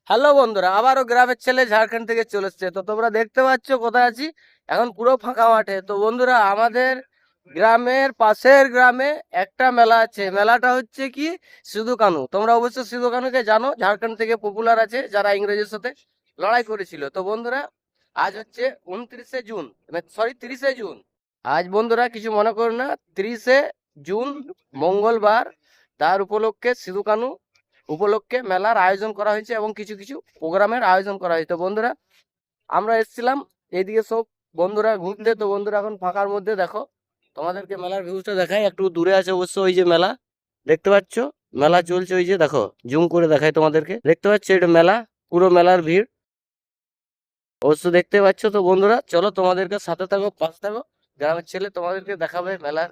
Hello বন্ধুরা, আবারও গ্রামের ছেলে ঝাড়খণ্ড থেকে চলে এসছে। তো তোমরা দেখতে পাচ্ছ কোথায় আছি, এখন পুরো ফাঁকা মাঠে। তো বন্ধুরা, আমাদের গ্রামের পাশের গ্রামে একটা মেলা আছে। মেলাটা হচ্ছে কি, সিধু কানু। তোমরা অবশ্য সিধু কানুকে জানো, ঝাড়খণ্ড থেকে পপুলার আছে, যারা ইংরেজের সাথে লড়াই করেছিল। তো বন্ধুরা, আজ হচ্ছে 29শে জুন, সরি 30শে জুন। আজ বন্ধুরা কিছু মনে করো না, 30শে জুন মঙ্গলবার। তার উপলক্ষে সিধু কানু উপলক্ষে মেলার আয়োজন করা হয়েছে এবং কিছু কিছু প্রোগ্রামের আয়োজন করা হয়েছে। তো বন্ধুরা, আমরা এসেছিলাম এইদিকে সব বন্ধুরা ঘুরতে। তো বন্ধুরা, এখন ফাঁকার মধ্যে দেখো, তোমাদেরকে মেলার ভিউটা দেখাই। একটু দূরে আছে অবশ্য ওই যে মেলা, দেখতে পাচ্ছ মেলা চলছে। ওই যে দেখো, জুম করে দেখাই তোমাদেরকে, দেখতে পাচ্ছ এটা মেলা, পুরো মেলার ভিড় অবশ্য দেখতে পাচ্ছ। তো বন্ধুরা, চলো তোমাদেরকে সাথে থাকো, পাশে থাকো, গ্রামের ছেলে তোমাদেরকে দেখাবে মেলার